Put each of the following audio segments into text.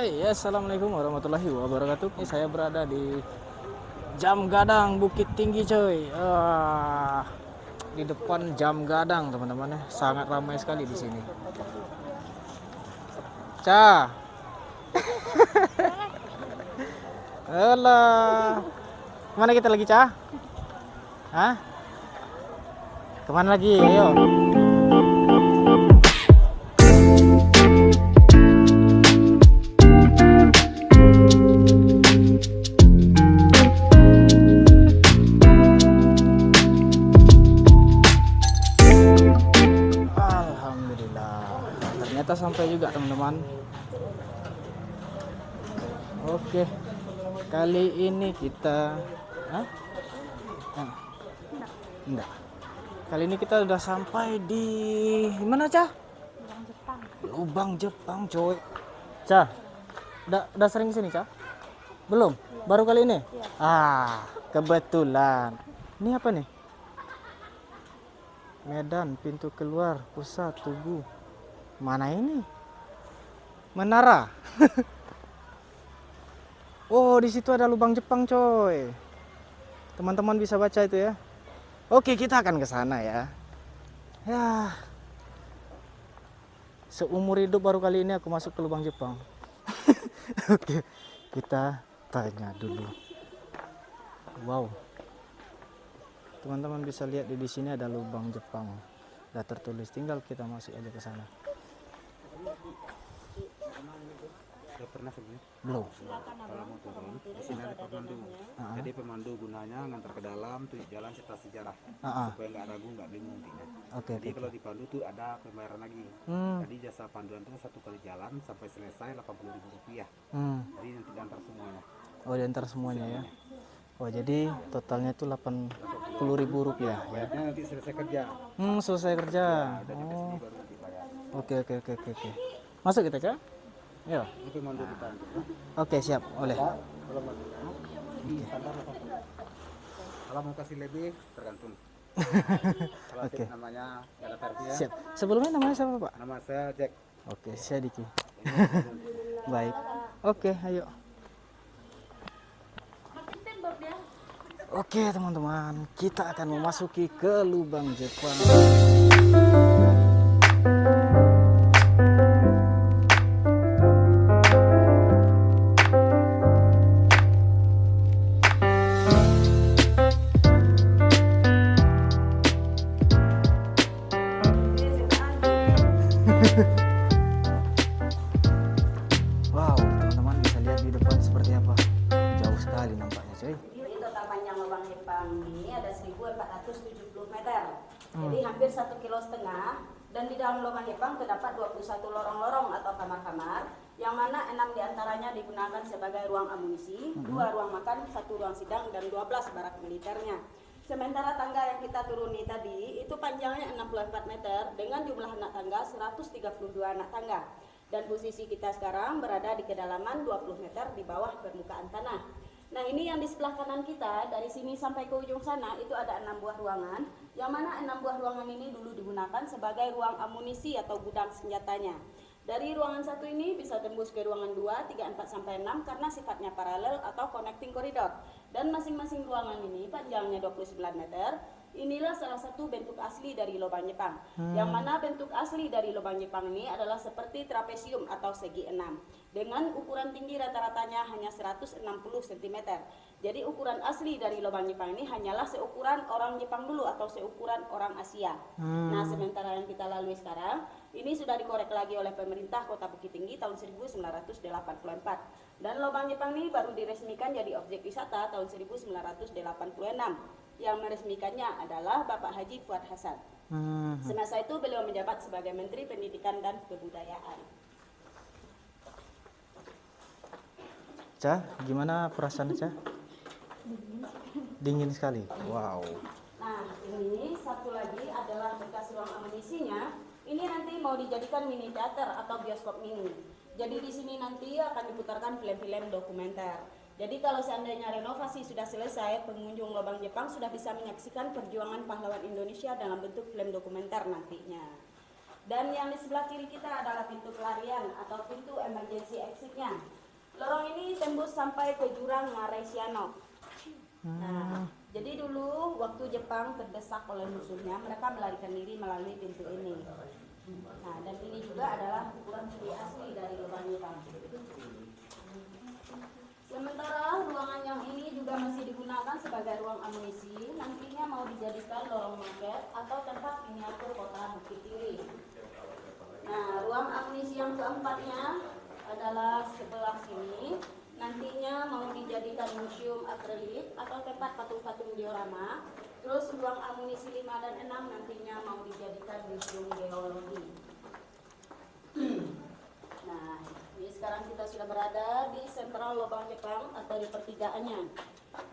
Hai, assalamualaikum warahmatullahi wabarakatuh. Ini saya berada di Jam Gadang Bukit Tinggi, coy. Di depan Jam Gadang, teman-teman ya. Sangat ramai sekali di sini. Cah. Alah. Kemana kita lagi, Cah? Hah? Kemana lagi? Ayo. Ternyata sampai juga, teman-teman. Oke, kali ini kita enggak. Kali ini kita udah sampai di mana, Cah? Lubang Jepang. Lubang Jepang, coy. Cah, udah sering sini, Cah? Belum? Baru kali ini? Iya. Kebetulan. Ini apa nih? Medan, pintu keluar, pusat, Tugu. Mana ini? Menara. Oh, di situ ada lubang Jepang, coy. Teman-teman bisa baca itu ya. Oke, kita akan ke sana ya. Ya. Seumur hidup baru kali ini aku masuk ke lubang Jepang. Oke, kita tanya dulu. Wow. Teman-teman bisa lihat di sini ada lubang Jepang. Udah tertulis, tinggal kita masuk aja ke sana. Sudah pernah sebelumnya? Belum. Kalau mau turun, di sini ada pemandu. Jadi pemandu gunanya ngantar ke dalam, tunjuk jalan serta sejarah, supaya nggak ragu, nggak bingung nantinya. Jadi kalau dipandu tuh ada pembayaran lagi. Jadi jasa panduan itu 1 kali jalan sampai selesai Rp80.000. Jadi nanti diantar semuanya. Oh, diantar semuanya ya. Oh, jadi totalnya itu Rp80.000 ya. Bayarnya nanti selesai kerja. Selesai kerja. Oh. Baru dibayar. Oke. Masuk kita, Cak? Ya. Ini pemandu dipandu. Oke, siap. Oleh. Kalau mau di standar 80. Kalau mau kasih lebih tergantung. Kalau namanya nggak ada tarifnya. Siap. Sebelumnya namanya siapa, Pak? Nama saya Jack. Oke, saya Diki. Baik. Oke, ayo. Oke, teman-teman, kita akan memasuki ke lubang Jepang. Wow, teman-teman bisa lihat di depan seperti apa. Jauh sekali nampaknya, coy. Ini total panjang lubang Jepang ini ada 1470 meter. Jadi hampir 1,5 kilo. Dan di dalam lubang Jepang terdapat 21 lorong-lorong atau kamar-kamar, yang mana 6 diantaranya digunakan sebagai ruang amunisi, 2 ruang makan, 1 ruang sidang, dan 12 barak militernya. Sementara tangga yang kita turuni tadi itu panjangnya 64 meter dengan jumlah anak tangga 132 anak tangga. Dan posisi kita sekarang berada di kedalaman 20 meter di bawah permukaan tanah. Nah, ini yang di sebelah kanan kita, dari sini sampai ke ujung sana itu ada 6 buah ruangan, yang mana 6 buah ruangan ini dulu digunakan sebagai ruang amunisi atau gudang senjatanya. Dari ruangan 1 ini bisa tembus ke ruangan 2, 3, 4, sampai 6 karena sifatnya paralel atau connecting corridor. Dan masing-masing ruangan ini panjangnya 29 meter. Inilah salah satu bentuk asli dari lubang Jepang. Yang mana bentuk asli dari lubang Jepang ini adalah seperti trapesium atau segi 6. Dengan ukuran tinggi rata-ratanya hanya 160 cm. Jadi ukuran asli dari lubang Jepang ini hanyalah seukuran orang Jepang dulu atau seukuran orang Asia. Nah, sementara yang kita lalui sekarang, ini sudah dikorek lagi oleh pemerintah Kota Bukit Tinggi tahun 1984. Dan lubang Jepang ini baru diresmikan jadi objek wisata tahun 1986. Yang meresmikannya adalah Bapak Haji Fuad Hasan. Semasa itu beliau menjabat sebagai Menteri Pendidikan dan Kebudayaan. Cah, gimana perasaan Cah? Dingin sekali. Wow. Nah, ini satu lagi adalah bekas ruang amunisinya. Ini nanti mau dijadikan mini teater atau bioskop mini. Jadi di sini nanti akan diputarkan film-film dokumenter. Jadi kalau seandainya renovasi sudah selesai, pengunjung lubang Jepang sudah bisa menyaksikan perjuangan pahlawan Indonesia dalam bentuk film dokumenter nantinya. Dan yang di sebelah kiri kita adalah pintu pelarian atau pintu emergency exitnya. Lorong ini tembus sampai ke jurang Ngarai Siano. Nah, jadi dulu waktu Jepang terdesak oleh musuhnya, mereka melarikan diri melalui pintu ini. Nah, dan ini juga adalah ukuran ciri asli dari lubang hitam. Sementara ruangan yang ini juga masih digunakan sebagai ruang amunisi, nantinya mau dijadikan lorong market atau tempat miniatur kota Bukit Tinggi. Nah, ruang amunisi yang keempatnya adalah sebelah sini. Nantinya mau dijadikan museum akrilik atau tempat patung-patung diorama. Terus ruang amunisi 5 dan 6 nantinya mau dijadikan museum geologi. Nah, ini sekarang kita sudah berada di sentral lubang Jepang atau di pertigaannya.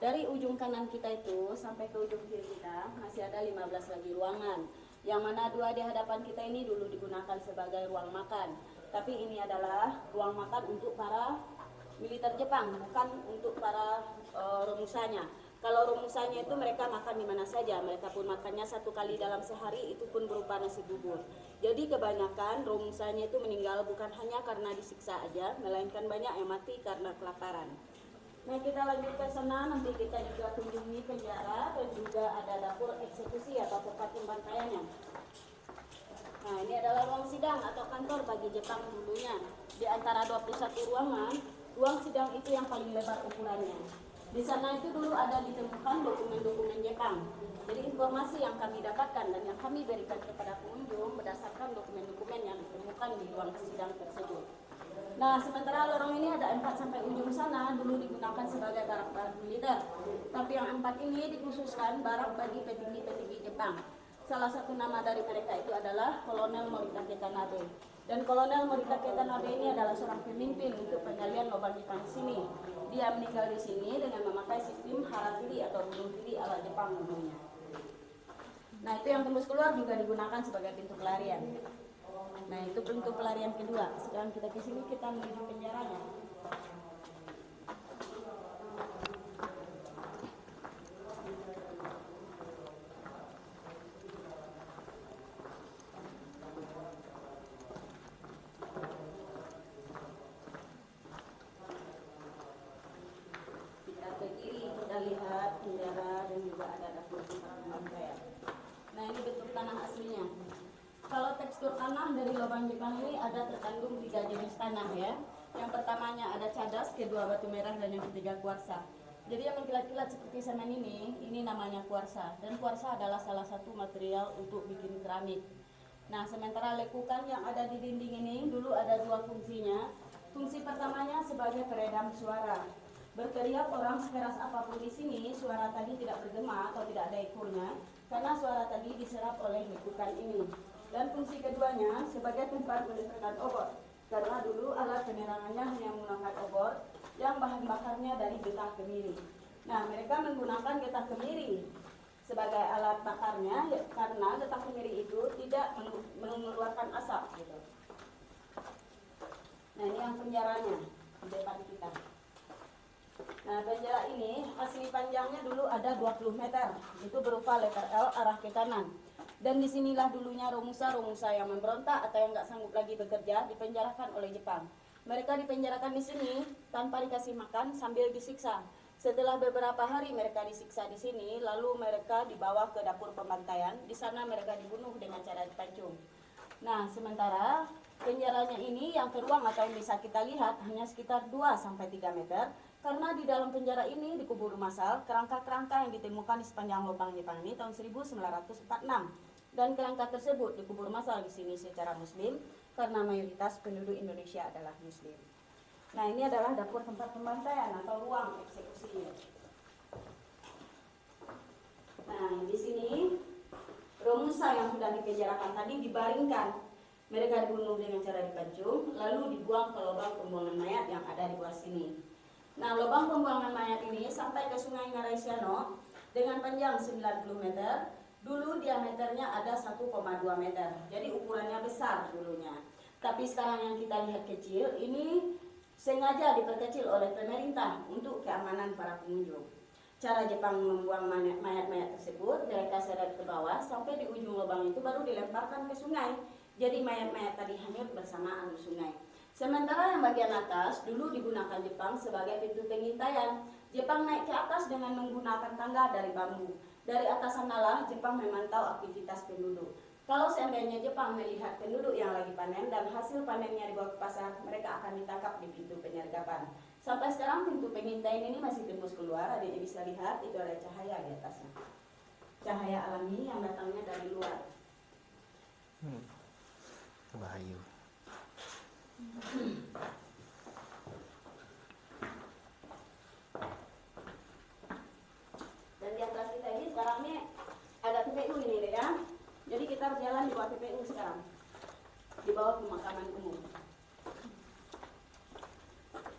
Dari ujung kanan kita itu sampai ke ujung kiri kita masih ada 15 lagi ruangan. Yang mana 2 di hadapan kita ini dulu digunakan sebagai ruang makan. Tapi ini adalah ruang makan untuk para militer Jepang, bukan untuk para romusanya. Kalau romusanya itu mereka makan di mana saja, mereka pun makannya 1 kali dalam sehari, itu pun berupa nasi bubur. Jadi kebanyakan romusanya itu meninggal bukan hanya karena disiksa aja, melainkan banyak yang mati karena kelaparan. Nah, kita lanjut ke sana, nanti kita juga kunjungi penjara dan juga ada dapur eksekusi atau tempat pembantaiannya. Nah, ini adalah ruang sidang atau kantor bagi Jepang dulunya. Di antara 21 ruangan, ruang sidang itu yang paling lebar ukurannya. Di sana itu dulu ada ditemukan dokumen-dokumen Jepang. Jadi informasi yang kami dapatkan dan yang kami berikan kepada pengunjung berdasarkan dokumen-dokumen yang ditemukan di ruang sidang tersebut. Nah, sementara lorong ini ada 4 sampai ujung sana dulu digunakan sebagai barak-barak militer. Tapi yang 4 ini dikhususkan barak bagi petinggi-petinggi Jepang. Salah satu nama dari mereka itu adalah Kolonel Moritake Tanabe. Dan Kolonel Moritake Tanabe ini adalah seorang pemimpin untuk penggalian lubang Jepang di sini. Dia meninggal di sini dengan memakai sistem harakiri atau bunuh diri ala Jepang dulunya. Nah, itu yang tembus keluar juga digunakan sebagai pintu pelarian. Nah, itu pintu pelarian kedua. Sekarang kita ke sini, kita menuju penjaranya. Kita ke kiri, kita lihat penjara dan juga ada dapur pembantaian. Nah, ini bentuk tanah aslinya. Kalau tekstur tanah dari lubang Jepang ini ada terkandung 3 jenis tanah ya. Yang pertamanya ada cadas, kedua batu merah, dan yang ketiga kuarsa. Jadi yang mengkilat-kilat seperti semen ini namanya kuarsa. Dan kuarsa adalah salah satu material untuk bikin keramik. Nah, sementara lekukan yang ada di dinding ini dulu ada 2 fungsinya. Fungsi pertamanya sebagai peredam suara. Berteriak orang sekeras apapun di sini, suara tadi tidak bergema atau tidak ada ekornya, karena suara tadi diserap oleh lekukan ini. Dan fungsi keduanya sebagai tempat meletakkan obor, karena dulu alat penerangannya hanya menggunakan obor yang bahan bakarnya dari getah kemiri. Nah, mereka menggunakan getah kemiri sebagai alat bakarnya karena getah kemiri itu tidak mengeluarkan asap gitu. Nah, ini yang penjaranya di depan kita. Nah, penjara ini asli panjangnya dulu ada 20 meter, itu berupa letter L arah ke kanan. Dan disinilah dulunya romusa-romusa yang memberontak atau yang nggak sanggup lagi bekerja dipenjarakan oleh Jepang. Mereka dipenjarakan di sini tanpa dikasih makan sambil disiksa. Setelah beberapa hari mereka disiksa di sini, lalu mereka dibawa ke dapur pembantaian. Di sana mereka dibunuh dengan cara dipancung. Nah, sementara penjaranya ini yang teruang atau yang bisa kita lihat hanya sekitar 2-3 meter. Karena di dalam penjara ini dikubur massal kerangka-kerangka yang ditemukan di sepanjang lubang Jepang ini tahun 1946. Dan kerangka tersebut dikubur massal di sini secara muslim karena mayoritas penduduk Indonesia adalah muslim. Nah, ini adalah dapur tempat pembantaian atau ruang eksekusi. Nah, di sini romusa yang sudah dipenjarakan tadi dibaringkan. Mereka dibunuh dengan cara dipancung, lalu dibuang ke lubang pembuangan mayat yang ada di bawah sini. Nah, lubang pembuangan mayat ini sampai ke Sungai Ngarai Siano dengan panjang 90 meter. Dulu diameternya ada 1,2 meter, jadi ukurannya besar dulunya. Tapi sekarang yang kita lihat kecil, ini sengaja diperkecil oleh pemerintah untuk keamanan para pengunjung. Cara Jepang membuang mayat-mayat tersebut, mereka seret ke bawah sampai di ujung lubang itu baru dilemparkan ke sungai. Jadi mayat-mayat tadi hanyut bersama arus sungai. Sementara yang bagian atas dulu digunakan Jepang sebagai pintu pengintaian. Jepang naik ke atas dengan menggunakan tangga dari bambu. Dari atas sanalah Jepang memantau aktivitas penduduk. Kalau seandainya Jepang melihat penduduk yang lagi panen dan hasil panennya dibawa ke pasar, mereka akan ditangkap di pintu penyergapan. Sampai sekarang pintu pengintaian ini masih tembus keluar, adiknya bisa lihat itu ada cahaya di atasnya. Cahaya alami yang datangnya dari luar. Bahayu. Dan di atas kita ini sekarang ini ada TPU ini deh ya. Jadi kita berjalan di bawah TPU sekarang, di bawah pemakaman umum.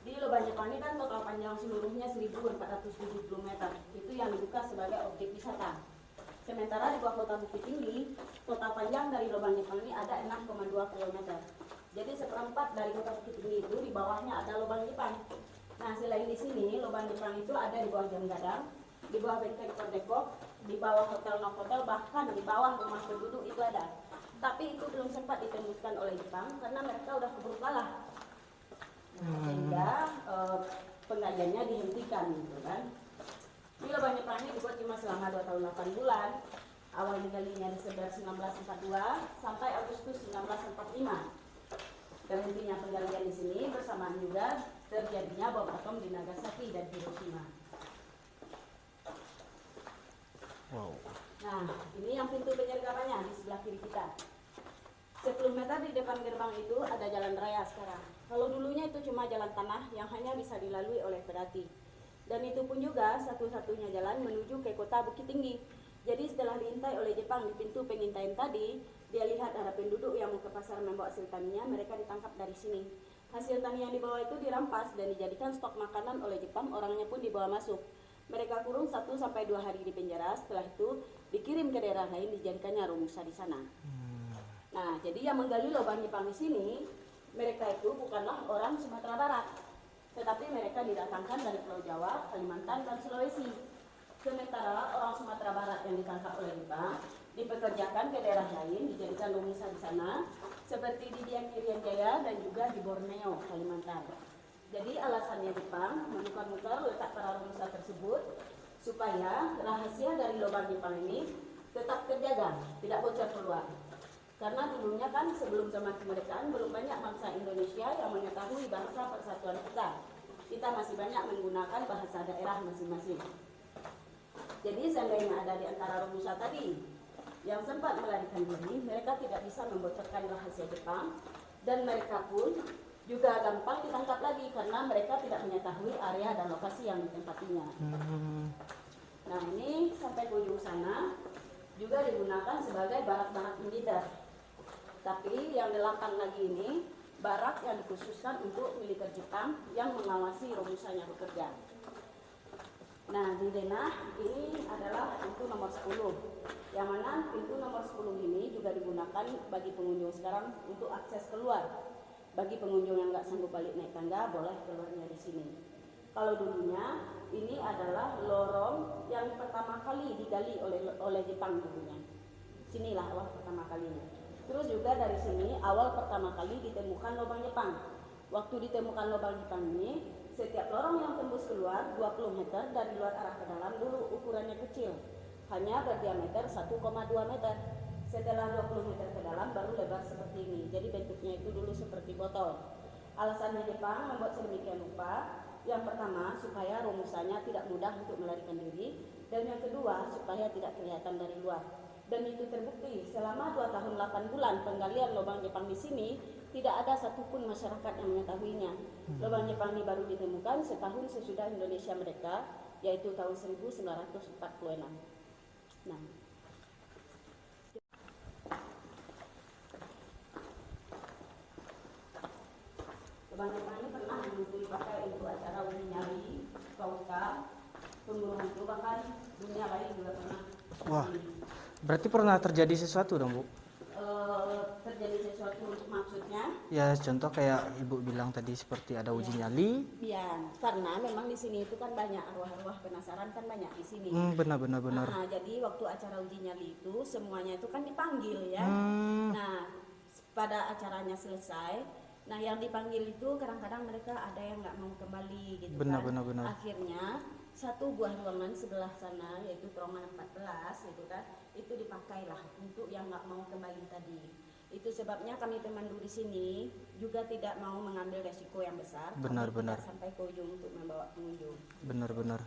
Di Lubang Jepang ini kan total panjang seluruhnya 1470 meter. Itu yang dibuka sebagai objek wisata. Sementara di bawah kota Bukit Tinggi, total panjang dari Lubang Jepang ini ada 6,2 km. Jadi seperempat dari kota Bukit Tinggi itu di bawahnya ada Lubang Jepang. Nah, selain di sini, Lubang Jepang itu ada di bawah Jam Gadang, di bawah Benteng Depok, di bawah Hotel Novotel, bahkan di bawah rumah penduduk itu ada. Tapi itu belum sempat ditembuskan oleh Jepang karena mereka udah keburu kalah. Nah, sehingga pengajiannya dihentikan gitu kan. Di Lubang Jepang ini dibuat cuma selama 2 tahun 8 bulan. Awal digalinya Desember 1942 sampai Agustus 1945. Terhentinya penggalian di sini bersamaan juga terjadinya bom atom di Nagasaki dan Hiroshima. Wow. Nah, ini yang pintu penyergapannya di sebelah kiri kita. 10 meter di depan gerbang itu ada jalan raya sekarang. Kalau dulunya itu cuma jalan tanah yang hanya bisa dilalui oleh pedati. Dan itu pun juga satu-satunya jalan menuju ke kota Bukit Tinggi. Jadi setelah diintai oleh Jepang di pintu pengintaian tadi, dia lihat ada penduduk yang mau ke pasar membawa hasil taninya, mereka ditangkap dari sini. Hasil tani yang dibawa itu dirampas dan dijadikan stok makanan oleh Jepang, orangnya pun dibawa masuk. Mereka kurung 1-2 hari di penjara, setelah itu dikirim ke daerah lain, dijadikannya rumusa di sana. Nah, jadi yang menggali lubang Jepang di sini, mereka itu bukanlah orang Sumatera Barat, tetapi mereka didatangkan dari Pulau Jawa, Kalimantan, dan Sulawesi. Sementara orang Sumatera Barat yang ditangkap oleh Jepang dipekerjakan ke daerah lain, dijadikan rumusa di sana, seperti di Dian Irian Jaya dan juga di Borneo, Kalimantan. Jadi alasannya Jepang memutar-mutar letak para rumusa tersebut supaya rahasia dari lubang Jepang ini tetap terjaga, tidak bocor keluar. Karena dulunya kan sebelum zaman kemerdekaan belum banyak bangsa Indonesia yang mengetahui bahasa persatuan kita. Kita masih banyak menggunakan bahasa daerah masing-masing. Jadi seandainya ada di antara rumusa tadi yang sempat melarikan diri, mereka tidak bisa membocorkan rahasia Jepang dan mereka pun juga gampang ditangkap lagi karena mereka tidak mengetahui area dan lokasi yang ditempatinya. Nah, ini sampai ke ujung sana juga digunakan sebagai barak-barak militer. Tapi yang 8 lagi ini barak yang dikhususkan untuk militer Jepang yang mengawasi rumusanya bekerja. Nah, di denah ini adalah pintu nomor 10. Yang mana pintu nomor 10 ini juga digunakan bagi pengunjung sekarang untuk akses keluar. Bagi pengunjung yang nggak sanggup balik naik tangga, boleh keluarnya di sini. Kalau dulunya ini adalah lorong yang pertama kali digali oleh Jepang dulunya. Sinilah awal pertama kalinya. Terus juga dari sini awal pertama kali ditemukan lubang Jepang. Waktu ditemukan lubang Jepang ini, setiap lorong yang tembus keluar 20 meter dari luar arah ke dalam dulu ukurannya kecil, hanya berdiameter 1,2 meter. Setelah 20 meter ke dalam baru lebar seperti ini. Jadi bentuknya itu dulu seperti botol. Alasannya Jepang membuat sedemikian rupa, yang pertama supaya rumusannya tidak mudah untuk melarikan diri, dan yang kedua supaya tidak kelihatan dari luar. Dan itu terbukti selama 2 tahun 8 bulan penggalian lubang Jepang di sini tidak ada satupun masyarakat yang mengetahuinya. Lubang Jepang ini baru ditemukan setahun sesudah Indonesia merdeka, yaitu tahun 1946. Nah, lubang Jepang ini pernah dipakai untuk acara uji nyali, kauka, pemburu hantu, bahkan dunia lain juga pernah. Wah, berarti pernah terjadi sesuatu dong, Bu? Terjadi sesuatu maksudnya? Ya, contoh kayak Ibu bilang tadi seperti ada uji nyali. Iya, karena memang di sini itu kan banyak arwah-arwah penasaran kan banyak di sini. Benar. Nah, jadi waktu acara uji nyali itu semuanya itu kan dipanggil ya. Nah, pada acaranya selesai. Nah, yang dipanggil itu kadang-kadang mereka ada yang nggak mau kembali gitu Benar, kan. benar, benar. Akhirnya satu buah ruangan sebelah sana yaitu terowongan 14 gitu kan, itu dipakailah untuk yang nggak mau kembali tadi. Itu sebabnya kami pemandu di sini juga tidak mau mengambil resiko yang besar. Benar, kami benar. tidak sampai ke ujung untuk membawa pengunjung. Benar-benar.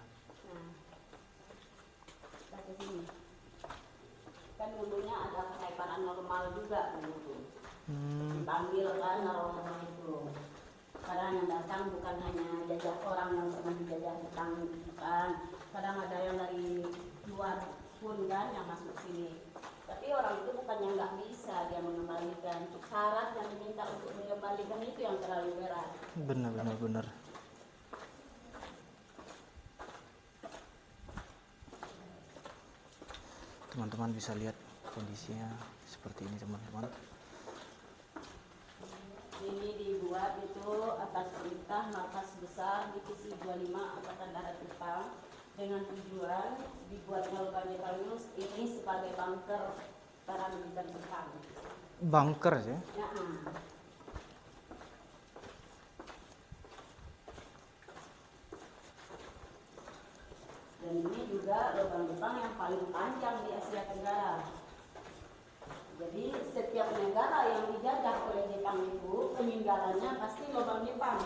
Nah, kita ke sini. Kan dulunya ada kayak paranormal juga dulu. Dipanggil kan orang-orang itu. Kadang yang datang bukan hanya jajah orang yang pernah dijajah Jepang kan. Kadang ada yang dari luar pun kan yang masuk sini. Tapi orang itu bukannya nggak bisa dia mengembalikan. Untuk syarat yang diminta untuk mengembalikan itu yang terlalu berat. Benar. Teman-teman bisa lihat kondisinya seperti ini, teman-teman. Ini dibuat itu atas perintah Markas Besar Divisi 25 Angkatan Darat Jepang dengan tujuan dibuatnya lubang Jepang ini sebagai bunker para militer Jepang. Bunker ya? Ya, dan ini juga lubang Jepang yang paling panjang di Asia Tenggara. Jadi setiap negara yang dijajah oleh Jepang itu peninggalannya pasti lubang Jepang.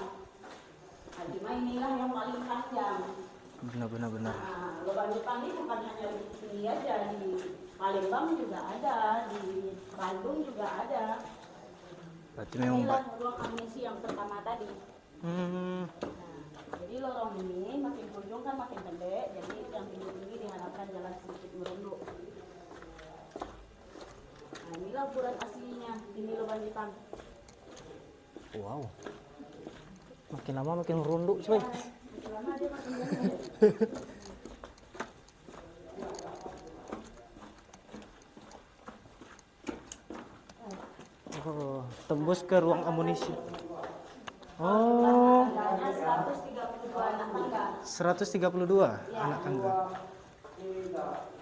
Nah, cuma inilah yang paling panjang. Benar. Nah, lubang Jepang ini bukan hanya di sini aja, di Palembang juga ada, di Bandung juga ada. Berarti memang Inilah ruang amunisi yang pertama tadi. Nah, jadi lorong ini makin kunjung kan makin pendek, jadi yang tinggi-tinggi diharapkan jalan sedikit merunduk. Nah, inilah ukuran aslinya, ini lubang Jepang. wow. Makin lama makin merunduk, coy. Makin lama dia makin pendek. Oh, tembus ke ruang amunisi. Oh, Tangganya 132 anak tangga. 132 anak tangga.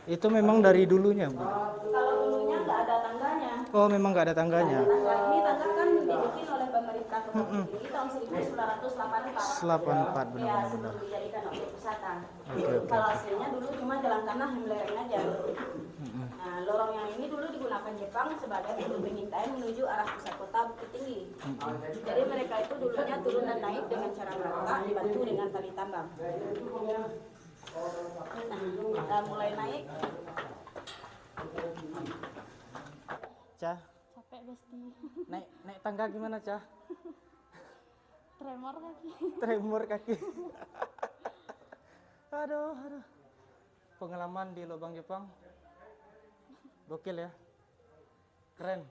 Itu memang dari dulunya, Bu. Kalau dulunya nggak ada tangganya. Oh, memang nggak ada tangganya. Tangga ini tangga kan dibikin oleh pemerintah Kota Bukit Tinggi tahun 1984. 84 Ya, benar-benar. sebelum dijadikan objek wisata. Oke. Kalau aslinya dulu cuma jalan tanah yang lereng aja. Nah, lorong yang ini dulu digunakan Jepang sebagai pintu pengintaian menuju arah pusat kota Bukit Tinggi. Jadi mereka itu dulunya turun dan naik dengan cara merangkak dibantu dengan tali tambang. Nah, kita mulai naik. Cah, Capek Besti. naik tangga gimana, Cah? Tremor kaki. Tremor kaki. Aduh. Pengalaman di lubang Jepang. Gokil ya. Keren.